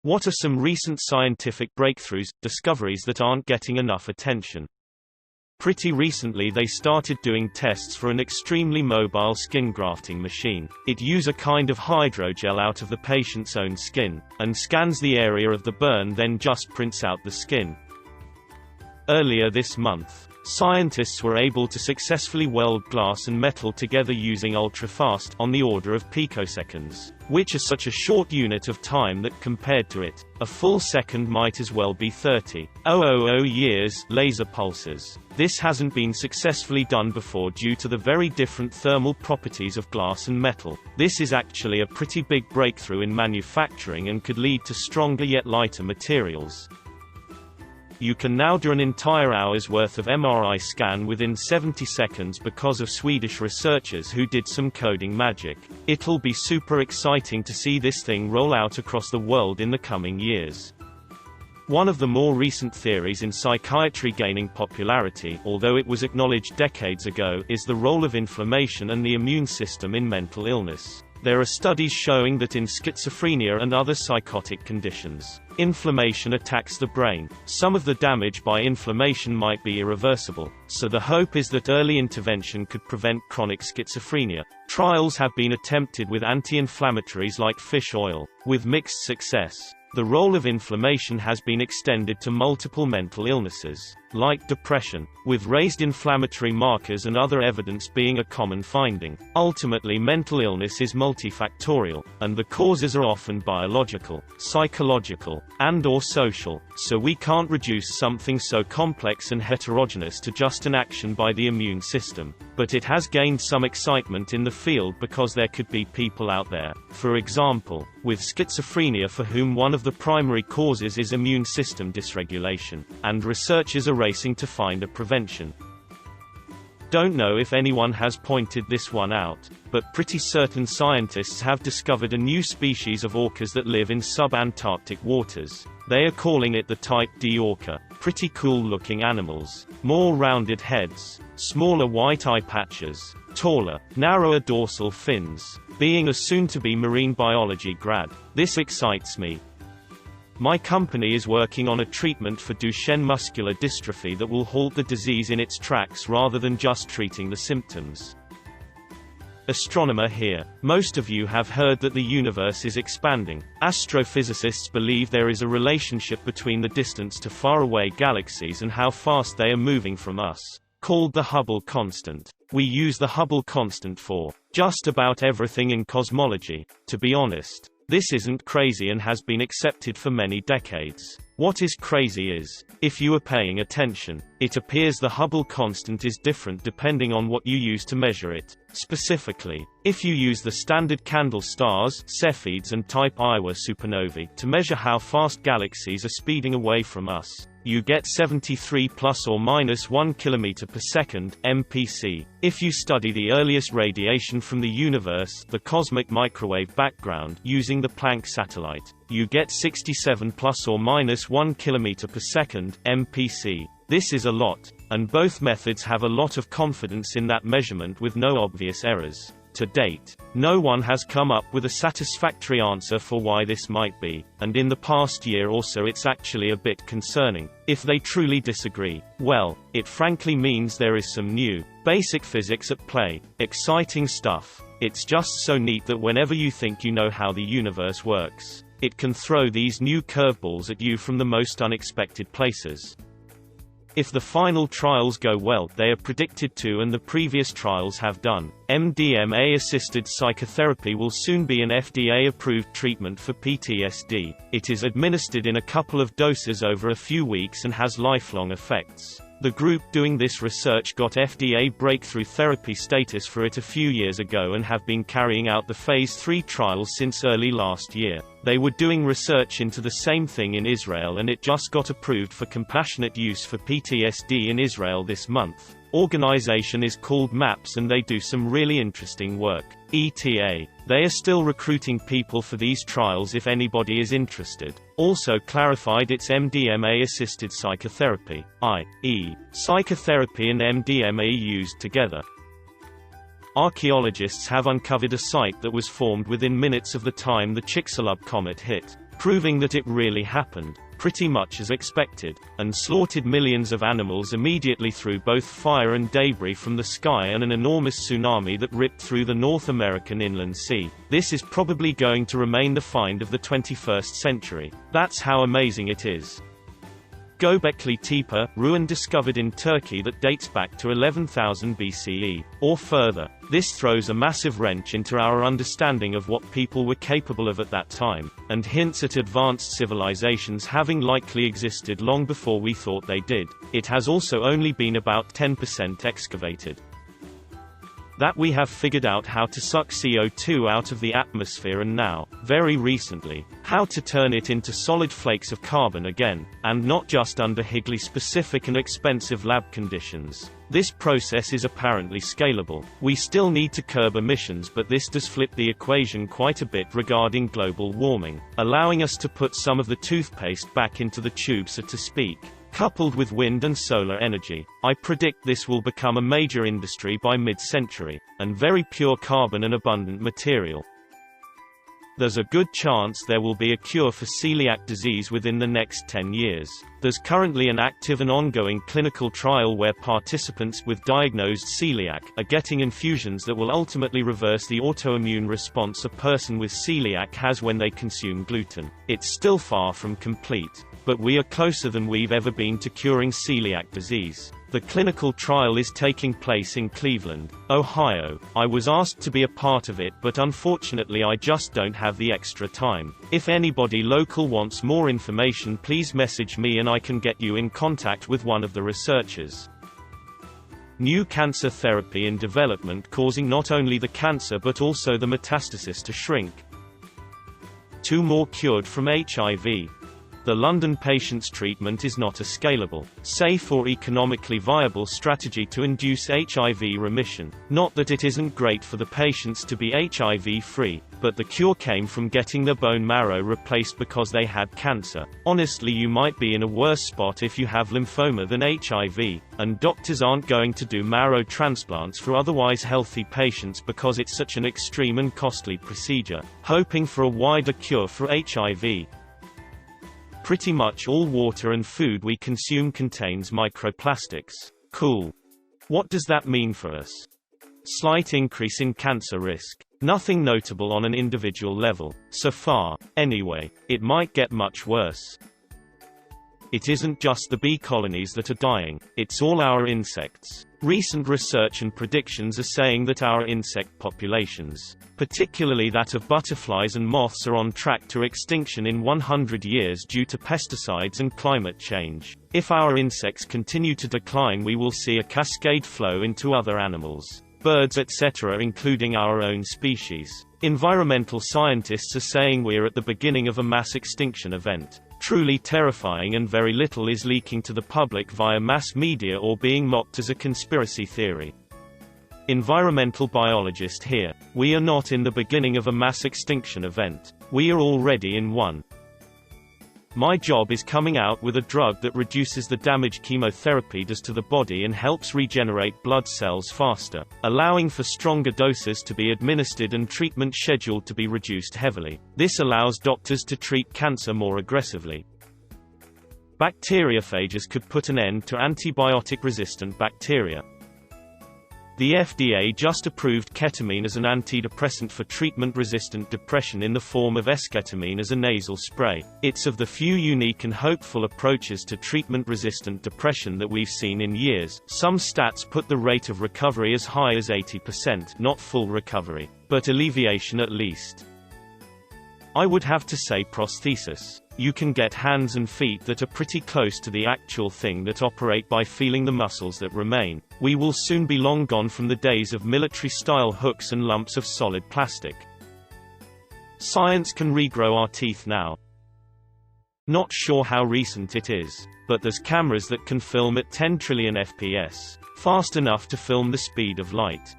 What are some recent scientific breakthroughs, discoveries that aren't getting enough attention? Pretty recently they started doing tests for an extremely mobile skin grafting machine. It uses a kind of hydrogel out of the patient's own skin, and scans the area of the burn, then just prints out the skin. Earlier this month, scientists were able to successfully weld glass and metal together using ultra-fast, on the order of picoseconds, which is such a short unit of time that compared to it, a full second might as well be 30,000 years laser pulses. This hasn't been successfully done before due to the very different thermal properties of glass and metal. This is actually a pretty big breakthrough in manufacturing and could lead to stronger yet lighter materials. You can now do an entire hour's worth of MRI scan within 70 seconds because of Swedish researchers who did some coding magic. It'll be super exciting to see this thing roll out across the world in the coming years. One of the more recent theories in psychiatry gaining popularity, although it was acknowledged decades ago, is the role of inflammation and the immune system in mental illness. There are studies showing that in schizophrenia and other psychotic conditions, inflammation attacks the brain. Some of the damage by inflammation might be irreversible, so the hope is that early intervention could prevent chronic schizophrenia. Trials have been attempted with anti-inflammatories like fish oil, with mixed success. The role of inflammation has been extended to multiple mental illnesses, like depression, with raised inflammatory markers and other evidence being a common finding. Ultimately, mental illness is multifactorial, and the causes are often biological, psychological, and/or social, so we can't reduce something so complex and heterogeneous to just an action by the immune system. But it has gained some excitement in the field because there could be people out there, for example, with schizophrenia for whom one of the primary causes is immune system dysregulation, and researchers are racing to find a prevention. Don't know if anyone has pointed this one out, but pretty certain scientists have discovered a new species of orcas that live in sub-Antarctic waters. They are calling it the type D orca. Pretty cool looking animals. More rounded heads, smaller white eye patches, taller, narrower dorsal fins. Being a soon-to-be marine biology grad, this excites me. My company is working on a treatment for Duchenne muscular dystrophy that will halt the disease in its tracks rather than just treating the symptoms. Astronomer here. Most of you have heard that the universe is expanding. Astrophysicists believe there is a relationship between the distance to faraway galaxies and how fast they are moving from us, called the Hubble constant. We use the Hubble constant for just about everything in cosmology, to be honest. This isn't crazy and has been accepted for many decades. What is crazy is, if you are paying attention, it appears the Hubble constant is different depending on what you use to measure it. Specifically, if you use the standard candle stars, Cepheids and type Ia supernovae to measure how fast galaxies are speeding away from us, you get 73 plus or minus 1 km per second (mpc). If you study the earliest radiation from the universe, the cosmic microwave background, using the Planck satellite, you get 67 plus or minus 1 km per second (mpc). This is a lot, and both methods have a lot of confidence in that measurement with no obvious errors. To date, no one has come up with a satisfactory answer for why this might be, and in the past year or so it's actually a bit concerning. If they truly disagree, well, it frankly means there is some new, basic physics at play. Exciting stuff. It's just so neat that whenever you think you know how the universe works, it can throw these new curveballs at you from the most unexpected places. If the final trials go well, they are predicted to, and the previous trials have done, MDMA-assisted psychotherapy will soon be an FDA-approved treatment for PTSD. It is administered in a couple of doses over a few weeks and has lifelong effects. The group doing this research got FDA breakthrough therapy status for it a few years ago and have been carrying out the Phase 3 trials since early last year. They were doing research into the same thing in Israel and it just got approved for compassionate use for PTSD in Israel this month. Organization is called MAPS and they do some really interesting work. ETA. They are still recruiting people for these trials if anybody is interested. Also clarified it's MDMA-assisted psychotherapy, i.e., psychotherapy and MDMA used together. Archaeologists have uncovered a site that was formed within minutes of the time the Chicxulub comet hit. proving that it really happened, pretty much as expected, and slaughtered millions of animals immediately through both fire and debris from the sky and an enormous tsunami that ripped through the North American inland sea. This is probably going to remain the find of the 21st century. That's how amazing it is. Göbekli Tepe, ruin discovered in Turkey that dates back to 11,000 BCE, or further. This throws a massive wrench into our understanding of what people were capable of at that time, and hints at advanced civilizations having likely existed long before we thought they did. It has also only been about 10% excavated. That we have figured out how to suck CO2 out of the atmosphere and now, very recently, how to turn it into solid flakes of carbon again, and not just under Higley-specific and expensive lab conditions. This process is apparently scalable. We still need to curb emissions, but this does flip the equation quite a bit regarding global warming, allowing us to put some of the toothpaste back into the tube, so to speak. Coupled with wind and solar energy, I predict this will become a major industry by mid-century, and very pure carbon and abundant material. There's a good chance there will be a cure for celiac disease within the next 10 years. There's currently an active and ongoing clinical trial where participants with diagnosed celiac are getting infusions that will ultimately reverse the autoimmune response a person with celiac has when they consume gluten. It's still far from complete, but we are closer than we've ever been to curing celiac disease. The clinical trial is taking place in Cleveland, Ohio. I was asked to be a part of it, but unfortunately I just don't have the extra time. If anybody local wants more information, please message me and I can get you in contact with one of the researchers. New cancer therapy in development causing not only the cancer but also the metastasis to shrink. 2 more cured from HIV. The London patient's treatment is not a scalable, safe or economically viable strategy to induce HIV remission. Not that it isn't great for the patients to be HIV-free, but the cure came from getting their bone marrow replaced because they had cancer. Honestly, you might be in a worse spot if you have lymphoma than HIV, and doctors aren't going to do marrow transplants for otherwise healthy patients because it's such an extreme and costly procedure, hoping for a wider cure for HIV. Pretty much all water and food we consume contains microplastics. Cool. What does that mean for us? Slight increase in cancer risk. Nothing notable on an individual level, so far, anyway. It might get much worse. It isn't just the bee colonies that are dying, it's all our insects. Recent research and predictions are saying that our insect populations, particularly that of butterflies and moths, are on track to extinction in 100 years due to pesticides and climate change. If our insects continue to decline, we will see a cascade flow into other animals, birds, etc., including our own species. Environmental scientists are saying we're at the beginning of a mass extinction event. Truly terrifying, and very little is leaking to the public via mass media or being mocked as a conspiracy theory. Environmental biologist here. We are not in the beginning of a mass extinction event. We are already in one. My job is coming out with a drug that reduces the damage chemotherapy does to the body and helps regenerate blood cells faster, allowing for stronger doses to be administered and treatment scheduled to be reduced heavily. This allows doctors to treat cancer more aggressively. Bacteriophages could put an end to antibiotic-resistant bacteria. The FDA just approved ketamine as an antidepressant for treatment-resistant depression in the form of esketamine as a nasal spray. It's of the few unique and hopeful approaches to treatment-resistant depression that we've seen in years. Some stats put the rate of recovery as high as 80%, not full recovery, but alleviation at least. I would have to say prosthesis. You can get hands and feet that are pretty close to the actual thing that operate by feeling the muscles that remain. We will soon be long gone from the days of military-style hooks and lumps of solid plastic. Science can regrow our teeth now. Not sure how recent it is, but there's cameras that can film at 10 trillion FPS, fast enough to film the speed of light.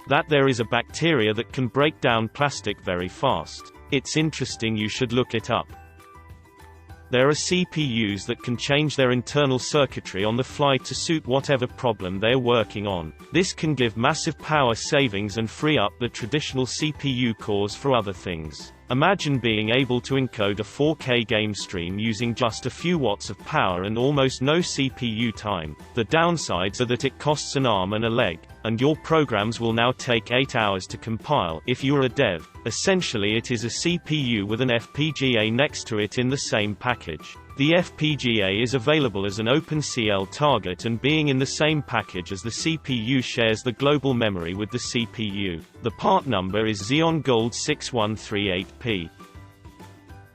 That there is a bacteria that can break down plastic very fast. It's interesting, you should look it up. There are CPUs that can change their internal circuitry on the fly to suit whatever problem they are working on. This can give massive power savings and free up the traditional CPU cores for other things. Imagine being able to encode a 4K game stream using just a few watts of power and almost no CPU time. The downsides are that it costs an arm and a leg, and your programs will now take 8 hours to compile if you're a dev. Essentially it is a CPU with an FPGA next to it in the same package. The FPGA is available as an OpenCL target, and being in the same package as the CPU shares the global memory with the CPU. The part number is Xeon Gold 6138P.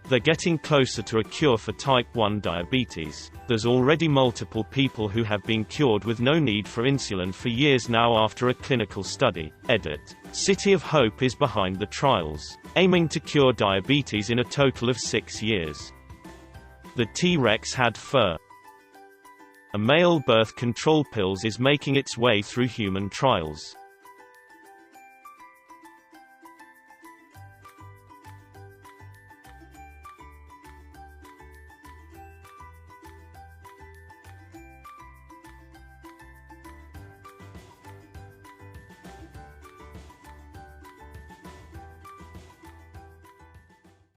They're getting closer to a cure for type 1 diabetes. There's already multiple people who have been cured with no need for insulin for years now after a clinical study. Edit. City of Hope is behind the trials, aiming to cure diabetes in a total of 6 years. The T-Rex had fur. A male birth control pills is making its way through human trials.